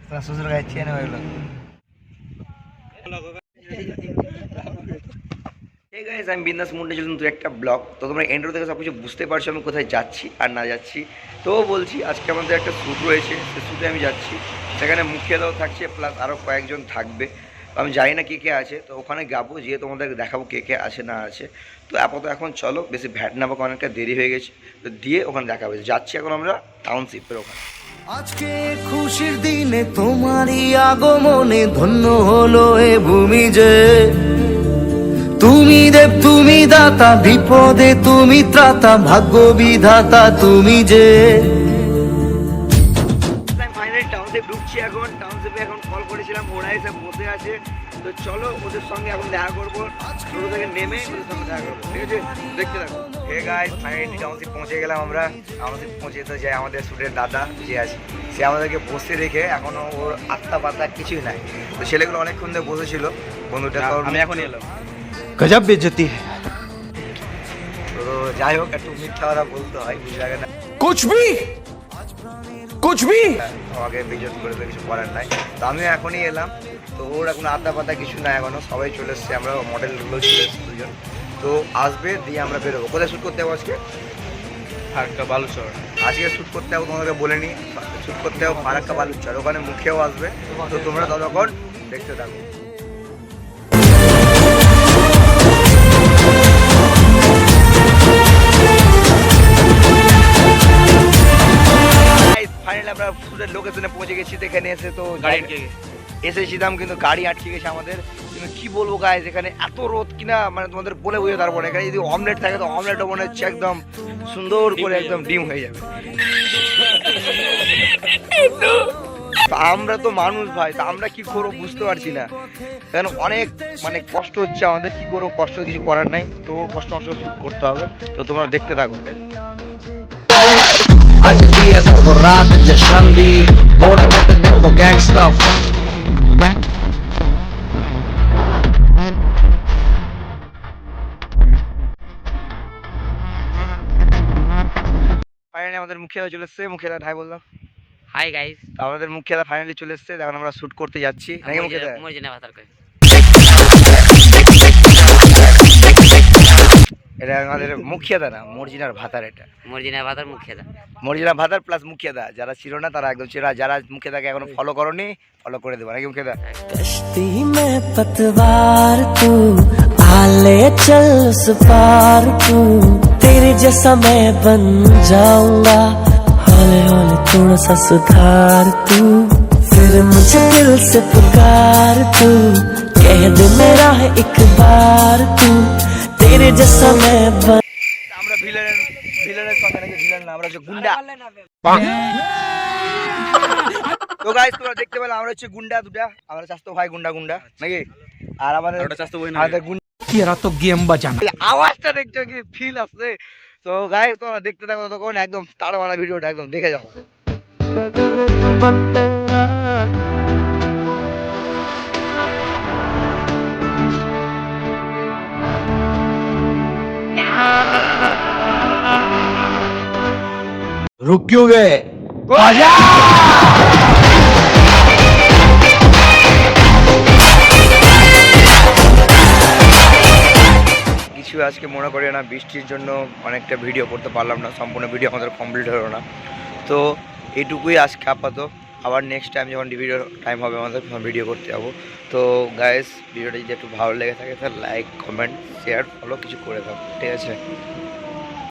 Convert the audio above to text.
তোমার শ্বশুর গায়ে চেনে হইলো। এই গাইস আমি বিন্দাস মুন্ডে চলুন তো একটা ব্লগ। তো তোমরা এন্ড্রো থেকে সব কিছু বুঝতে পারছো আমি কোথায় যাচ্ছি আর না যাচ্ছি। তো বলছি আজকে আমাদের একটা শ্যুট রয়েছে, সে শ্যুটে আমি যাচ্ছি। সেখানে মুখিয়াদাও থাকছে, প্লাস আরও কয়েকজন থাকবে। আমি জানি না কে কে আছে, তো ওখানে যাবো, গিয়ে তোমাদেরকে দেখাবো কে কে আছে না আছে। তো আপাতত এখন চলো, বেশি ভ্যাট না পাবো, অনেকটা দেরি হয়ে গেছে। তো দিয়ে ওখানে দেখাবো। যাচ্ছি এখন আমরা টাউনশিপের ওখানে। আজকে খুশির দিনে তোমারই আগমনে ধন্য হলো এ ভূমি যে। তুমি দেব তুমি দাতা, বিপদে তুমি ত্রাতা, ভাগ্য বিধাতা তুমি যে। ফাইনালি টাউনশিপ ঢুকছি এখন। টাউনশিপে এখন কল করেছিলাম, ওরা এসে বসে আছে। তো চলো ওদের সঙ্গে এখন দেখা করবো, ছোটো থেকে নেমে ওদের সঙ্গে দেখা করবো, ঠিক আছে? দেখতে থাকো। হে গাইস, ফাইনালি টাউনশিপ পৌঁছে গেলাম আমরা। টাউনশিপ পৌঁছে তো যাই আমাদের স্টুডেন্ট দাদা যে আছে, সে আমাদেরকে বসে রেখে এখনও ওর আত্মা পাতা কিছুই নাই। তো ছেলেগুলো অনেকক্ষণ ধরে বসেছিল, বন্ধুটা। আমি এখন এলাম। গজব বেজতি। তো যাই হোক, একটু মিথ্যা ওরা বলতে হয়, বুঝে লাগে না কুছ ভি আমাকে বিজত করে তো কিছু করার নাই। তো আমিও এখনই এলাম। তো ওর এখন আড্ডা পাতা কিছু নাই এখনো, সবাই চলে এসছে, আমরা মডেলগুলো চলে এসছি দুজন। তো আসবে, দিয়ে আমরা বেরোবো। কোথায় শ্যুট করতে হবে আজকে? ফারাক্কা বালুচর। আজকে শ্যুট করতে হবে, তোমাদেরকে বলে নিই, শ্যুট করতে হবে ফারাক্কা বালুচর, ওখানে মুখেও আসবে। তো তোমরা ততক্ষণ দেখতে থাকো। ফাইনালি আমরা শ্যুটের লোকেশনে পৌঁছে গেছি। এখানে এসে তো এসেছিলাম, কিন্তু গাড়ি আটকে গেছে আমাদের। তুমি কি বলবো গাইস, এখানে এত রোদ কিনা মানে তোমাদের বলে বুঝে পারবো না। এখানে যদি অমলেট থাকে তো অমলেটও মনে হচ্ছে একদম সুন্দর করে একদম ডিম হয়ে যাবে। আমরা তো মানুষ ভাই, তা আমরা কি করবো বুঝতে পারছি না। কারণ অনেক মানে কষ্ট হচ্ছে আমাদের, কি করবো, কষ্ট কিছু করার নাই। তো কষ্ট করতে হবে। তো তোমরা দেখতে থাকো। ফাইনালি আমাদের মুখিয়াদা চলে এসছে। মুখিয়াদা ঠাই বললাম। হাই গাইস, আমাদের মুখিয়াদা ফাইনালি চলে এসছে। এখন আমরা শুট করতে যাচ্ছি, নাকি মুখিয়াদা? মর্জিনা ভাতার কই। এটা আমাদের মুখিয়াদা না, মর্জিনার ভাতার। এটা মর্জিনা ভাতার মুখিয়াদা। মর্জিনা ভাতার প্লাস মুখিয়াদা। যারা ছিল না তারা একদম ছিল, যারা মুখিয়াদাকে এখনো ফলো করোনি ফলো করে দেবো, নাকি মুখিয়াদা? कश्ती में पतवार तू, आले चल उस पार तू, तेरे जैसा मैं बन जाऊंगा, हौले हौले थोड़ा सा सुधार तू, फिर मुझे दिल से पुकार तू, कह दे मेरा है एक बार तू, तेरे जैसा मैं बन। আমরা ভিলেনের সঙ্গে, নাকি ভিলেন না, আমরা হচ্ছে গুন্ডা। তো গাইস তোমরা দেখতে পেলে আমরা হচ্ছে গুন্ডা দুটা, আমরা চাস্তো ভাই গুন্ডা গুন্ডা, নাকি? আর আমাদের तेरा तो गेम बजाना। আওয়াজটা দেখছো কি ফিল আসছে? তো গাইস তোমরা দেখতে থাকো, তখন একদম তার মারা ভিডিওটা একদম দেখে যাও। रुक क्यों गए? কিছু আজকে মনে করি না, বৃষ্টির জন্য অনেকটা ভিডিও করতে পারলাম না, সম্পূর্ণ ভিডিও আমাদের কমপ্লিট হলো না। তো এইটুকুই আজকে আপাতত। আবার নেক্সট টাইম যখন ভিডিও টাইম হবে আমাদের তখন ভিডিও করতে যাবো। তো গাইস ভিডিওটা যদি একটু ভালো লেগে থাকে তাহলে লাইক কমেন্ট শেয়ার ফলো কিছু করে দাও, ঠিক আছে?